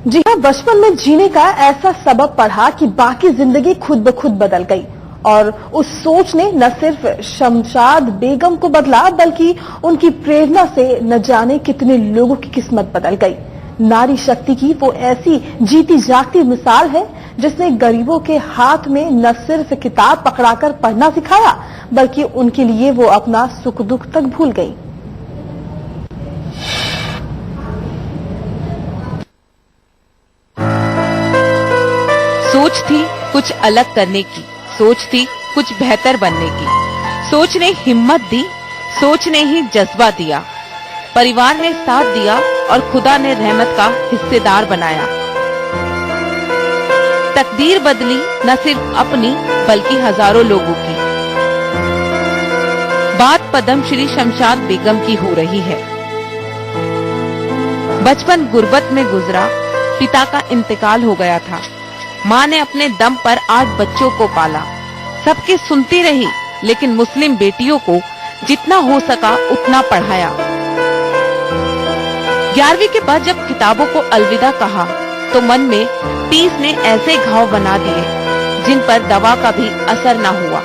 जी हाँ, बचपन में जीने का ऐसा सबक पढ़ा कि बाकी जिंदगी खुद ब खुद बदल गई। और उस सोच ने न सिर्फ शमशाद बेगम को बदला, बल्कि उनकी प्रेरणा से न जाने कितने लोगों की किस्मत बदल गई। नारी शक्ति की वो ऐसी जीती जागती मिसाल है जिसने गरीबों के हाथ में न सिर्फ किताब पकड़ाकर पढ़ना सिखाया, बल्कि उनके लिए वो अपना सुख दुख तक भूल गई। सोच थी कुछ अलग करने की, सोच थी कुछ बेहतर बनने की। सोच ने हिम्मत दी, सोच ने ही जज्बा दिया। परिवार ने साथ दिया और खुदा ने रहमत का हिस्सेदार बनाया। तकदीर बदली न सिर्फ अपनी बल्कि हजारों लोगों की। बात पद्मश्री शमशाद बेगम की हो रही है। बचपन गुर्बत में गुजरा, पिता का इंतकाल हो गया था। माँ ने अपने दम पर 8 बच्चों को पाला। सबकी सुनती रही, लेकिन मुस्लिम बेटियों को जितना हो सका उतना पढ़ाया। 11वीं के बाद जब किताबों को अलविदा कहा तो मन में 30 ने ऐसे घाव बना दिए जिन पर दवा का भी असर न हुआ,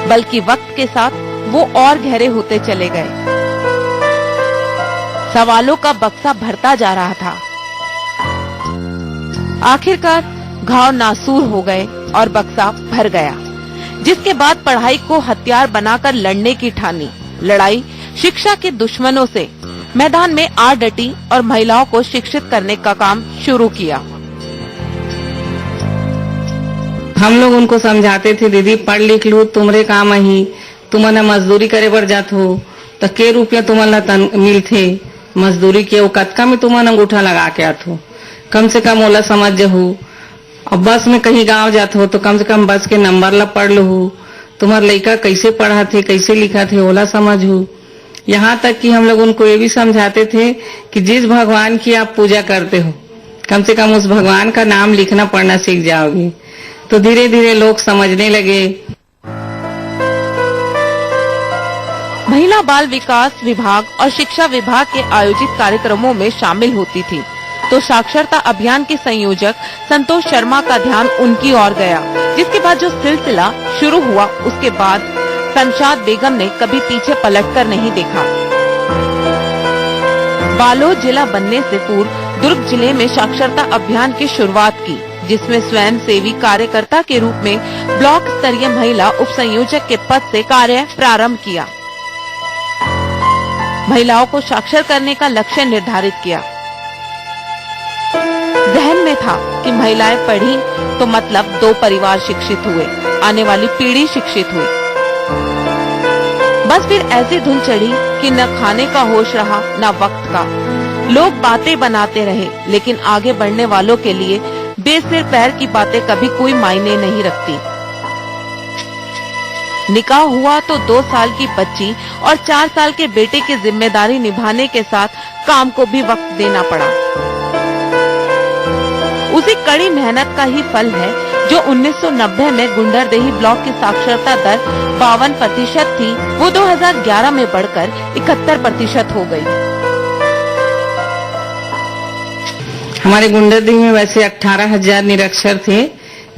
बल्कि वक्त के साथ वो और गहरे होते चले गए। सवालों का बक्सा भरता जा रहा था। आखिरकार घाव नासूर हो गए और बक्सा भर गया, जिसके बाद पढ़ाई को हथियार बनाकर लड़ने की ठानी। लड़ाई शिक्षा के दुश्मनों से मैदान में आ डटी और महिलाओं को शिक्षित करने का काम शुरू किया। हम लोग उनको समझाते थे, दीदी पढ़ लिख लो, तुमरे काम ही, तुमने मजदूरी करे बर जात हो तो के रुपया तुम्हारा मिलथे मजदूरी के, वो कतका में तुमने अंगूठा लगा के आत हो, कम से कम ओला समझ जहू। अब बस में कहीं गांव जात हो तो कम से कम बस के नंबर ला पढ़ लहू, तुम्हारा लड़का कैसे पढ़ा थे, कैसे लिखा थे, ओला समझू। यहाँ तक कि हम लोग उनको ये भी समझाते थे कि जिस भगवान की आप पूजा करते हो, कम से कम उस भगवान का नाम लिखना पढ़ना सीख जाओगे। तो धीरे धीरे लोग समझने लगे। महिला बाल विकास विभाग और शिक्षा विभाग के आयोजित कार्यक्रमों में शामिल होती थी, तो साक्षरता अभियान के संयोजक संतोष शर्मा का ध्यान उनकी ओर गया। जिसके बाद जो सिलसिला शुरू हुआ, उसके बाद शमशाद बेगम ने कभी पीछे पलटकर नहीं देखा। बालोद जिला बनने से पूर्व दुर्ग जिले में साक्षरता अभियान की शुरुआत की, जिसमें स्वयं सेवी कार्यकर्ता के रूप में ब्लॉक स्तरीय महिला उप संयोजक के पद से कार्य प्रारंभ किया। महिलाओं को साक्षर करने का लक्ष्य निर्धारित किया। जहन में था कि महिलाएं पढ़ी तो मतलब 2 परिवार शिक्षित हुए, आने वाली पीढ़ी शिक्षित हुई। बस फिर ऐसी धुन चढ़ी कि न खाने का होश रहा न वक्त का। लोग बातें बनाते रहे, लेकिन आगे बढ़ने वालों के लिए बेसिर पैर की बातें कभी कोई मायने नहीं रखती। निकाह हुआ तो 2 साल की बच्ची और 4 साल के बेटे की जिम्मेदारी निभाने के साथ काम को भी वक्त देना पड़ा। उसी कड़ी मेहनत का ही फल है जो 1990 में गुंडरदेही ब्लॉक की साक्षरता दर 52% थी, वो 2011 में बढ़कर 71% हो गई। हमारे गुंडरदेही में वैसे 18,000 निरक्षर थे,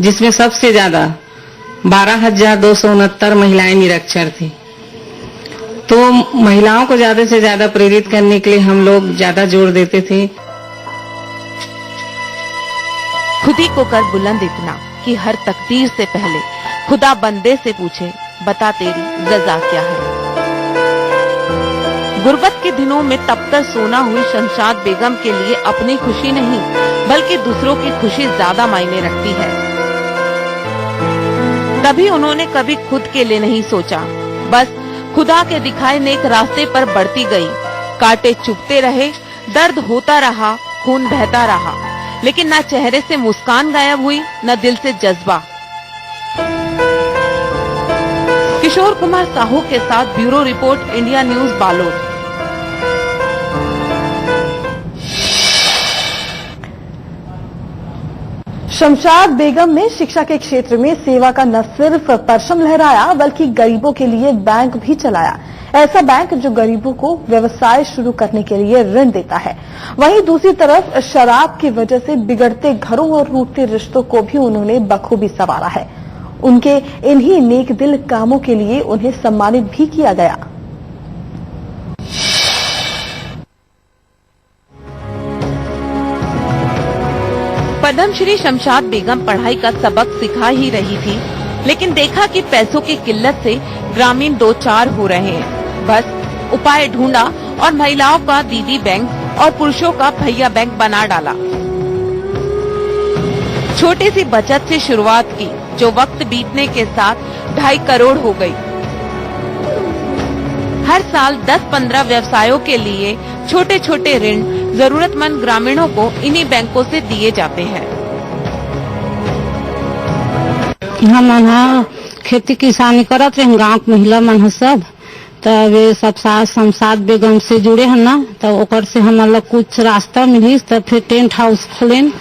जिसमें सबसे ज्यादा 12,269 महिलाएं निरक्षर थी। तो महिलाओं को ज्यादा से ज्यादा प्रेरित करने के लिए हम लोग ज्यादा जोर देते थे। खुद ही को कर बुलंद इतना कि हर तकदीर से पहले खुदा बंदे से पूछे, बता तेरी रजा क्या है। गुर्बत के दिनों में तपकर सोना हुई शमशाद बेगम के लिए अपनी खुशी नहीं, बल्कि दूसरों की खुशी ज्यादा मायने रखती है। कभी उन्होंने कभी खुद के लिए नहीं सोचा, बस खुदा के दिखाए नेक रास्ते पर बढ़ती गई। कांटे चुभते रहे, दर्द होता रहा, खून बहता रहा, लेकिन न चेहरे से मुस्कान गायब हुई, न दिल से जज्बा। किशोर कुमार साहू के साथ bureau report, India News, Balod. Shamshad Begum ने शिक्षा के क्षेत्र में सेवा का न सिर्फ परचम लहराया, बल्कि गरीबों के लिए बैंक भी चलाया। ऐसा बैंक जो गरीबों को व्यवसाय शुरू करने के लिए ऋण देता है। वहीं दूसरी तरफ शराब की वजह से बिगड़ते घरों और टूटते रिश्तों को भी उन्होंने बखूबी संवारा है। उनके इन्हीं नेक दिल कामों के लिए उन्हें सम्मानित भी किया गया। पद्मश्री शमशाद बेगम पढ़ाई का सबक सिखा ही रही थी, लेकिन देखा कि पैसों की किल्लत से ग्रामीण दो चार हो रहे हैं। बस उपाय ढूंढा और महिलाओं का दीदी बैंक और पुरुषों का भैया बैंक बना डाला। छोटी सी बचत से शुरुआत की, जो वक्त बीतने के साथ 2.5 करोड़ हो गई। हर साल 10-15 व्यवसायों के लिए छोटे छोटे ऋण जरूरतमंद ग्रामीणों को इन्हीं बैंकों से दिए जाते हैं। हम खेती किसानी करत रहे, गाँव के महिला मन सब तब सब शमशाद बेगम से जुड़े हैं ना, तब ओकर से हमारा कुछ रास्ता मिली। तब फिर टेंट हाउस खोलेन,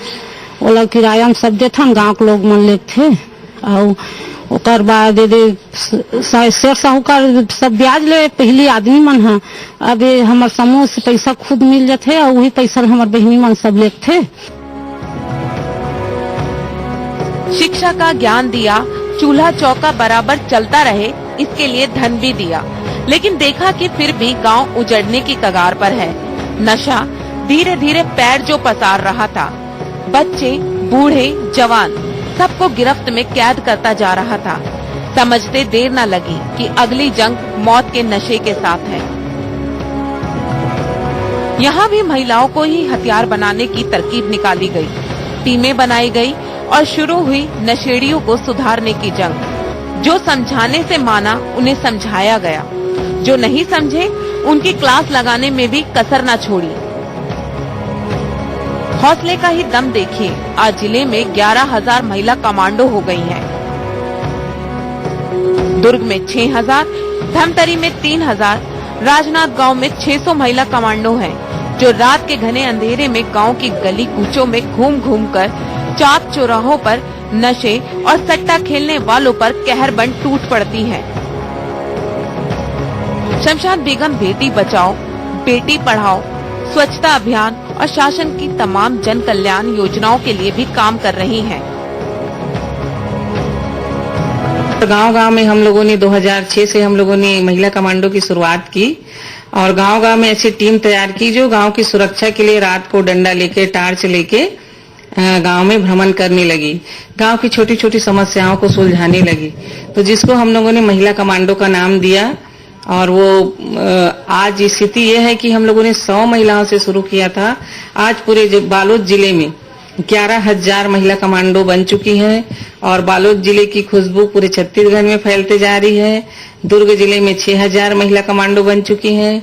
ओला किराया में सब देथन, गाँव के लोग मन लेते थे। और ओकर बाद शेर साहूकार सब ब्याज ले पहली आदमी मन है। अब हमारे समूह से पैसा खुद मिल जाते और वही पैसा हमारे बहनी मन सब लेते थे। शिक्षा का ज्ञान दिया, चूल्हा चौका बराबर चलता रहे, इसके लिए धन भी दिया, लेकिन देखा कि फिर भी गांव उजड़ने की कगार पर है। नशा धीरे धीरे पैर जो पसार रहा था, बच्चे बूढ़े जवान सबको गिरफ्त में कैद करता जा रहा था। समझते देर न लगी कि अगली जंग मौत के नशे के साथ है। यहाँ भी महिलाओं को ही हथियार बनाने की तरकीब निकाली गई, टीमें बनाई गई और शुरू हुई नशेड़ियों को सुधारने की जंग। जो समझाने से माना उन्हें समझाया गया, जो नहीं समझे उनकी क्लास लगाने में भी कसर न छोड़ी। हौसले का ही दम देखिए, आज जिले में 11,000 महिला कमांडो हो गई हैं। दुर्ग में 6,000, धमतरी में 3,000, राजनांदगांव में 600 महिला कमांडो हैं, जो रात के घने अंधेरे में गांव की गली कूचों में घूम घूम कर चाक चौराहों पर नशे और सट्टा खेलने वालों पर कहर बन टूट पड़ती हैं। शमशाद बेगम बेटी बचाओ, बेटी पढ़ाओ, स्वच्छता अभियान और शासन की तमाम जन कल्याण योजनाओं के लिए भी काम कर रही हैं। गांव-गांव में हम लोगों ने 2006 से हम लोगों ने महिला कमांडो की शुरुआत की और गांव-गांव में ऐसी टीम तैयार की जो गांव की सुरक्षा के लिए रात को डंडा लेके टार्च लेके गांव में भ्रमण करने लगी, गांव की छोटी छोटी समस्याओं को सुलझाने लगी। तो जिसको हम लोगों ने महिला कमांडो का नाम दिया और वो आज स्थिति ये है कि हम लोगों ने 100 महिलाओं से शुरू किया था। आज पूरे बालोद जिले में 11,000 महिला कमांडो बन चुकी हैं और बालोद जिले की खुशबू पूरे छत्तीसगढ़ में फैलते जा रही है। दुर्ग जिले में 6,000 महिला कमांडो बन चुकी हैं,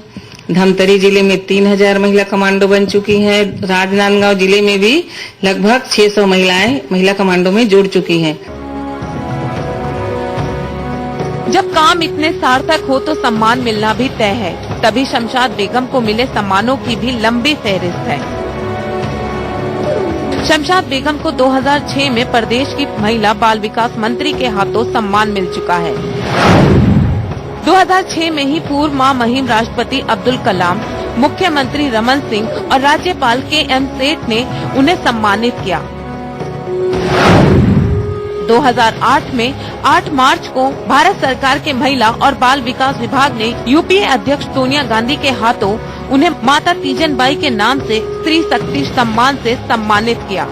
धमतरी जिले में 3,000 महिला कमांडो बन चुकी हैं, राजनांदगांव जिले में भी लगभग 600 महिलाएं महिला कमांडो में जुड़ चुकी हैं। जब काम इतने सार्थक हो तो सम्मान मिलना भी तय है, तभी शमशाद बेगम को मिले सम्मानों की भी लंबी फहरिस्त है। शमशाद बेगम को 2006 में प्रदेश की महिला बाल विकास मंत्री के हाथों सम्मान मिल चुका है। 2006 में ही पूर्व मां महिम राष्ट्रपति अब्दुल कलाम, मुख्यमंत्री रमन सिंह और राज्यपाल KM सेठ ने उन्हें सम्मानित किया। 2008 में 8 मार्च को भारत सरकार के महिला और बाल विकास विभाग ने UPA अध्यक्ष सोनिया गांधी के हाथों उन्हें माता तीजन बाई के नाम से स्त्री शक्ति सम्मान से सम्मानित किया।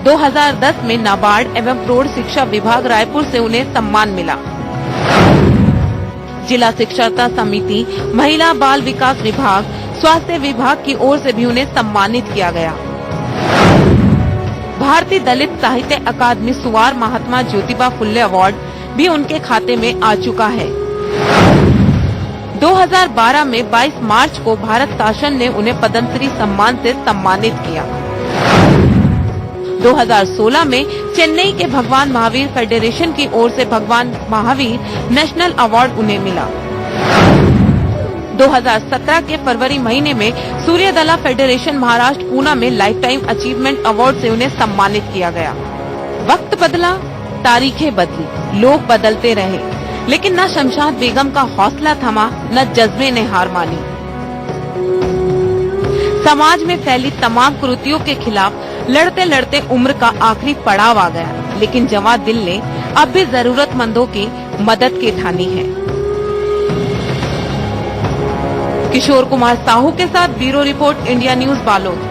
2010 में नाबार्ड एवं प्रौढ़ शिक्षा विभाग रायपुर से उन्हें सम्मान मिला। जिला शिक्षकता समिति, महिला बाल विकास विभाग, स्वास्थ्य विभाग की ओर से भी उन्हें सम्मानित किया गया। भारतीय दलित साहित्य अकादमी सुवार महात्मा ज्योतिबा फुल्ले अवार्ड भी उनके खाते में आ चुका है। 2012 में 22 मार्च को भारत शासन ने उन्हें पद्मश्री सम्मान से सम्मानित किया। 2016 में चेन्नई के भगवान महावीर फेडरेशन की ओर से भगवान महावीर नेशनल अवार्ड उन्हें मिला। 2017 के फरवरी महीने में सूर्यदला फेडरेशन महाराष्ट्र पूना में लाइफ टाइम अचीवमेंट अवार्ड से उन्हें सम्मानित किया गया। वक्त बदला, तारीखें बदली, लोग बदलते रहे, लेकिन न शमशाद बेगम का हौसला थमा, न जज्बे ने हार मानी। समाज में फैली तमाम कुरीतियों के खिलाफ लड़ते लड़ते उम्र का आखिरी पड़ाव आ गया, लेकिन जवां दिल ने अब भी जरूरतमंदों की मदद की ठानी है। किशोर कुमार साहू के साथ bureau report, India News, Balod.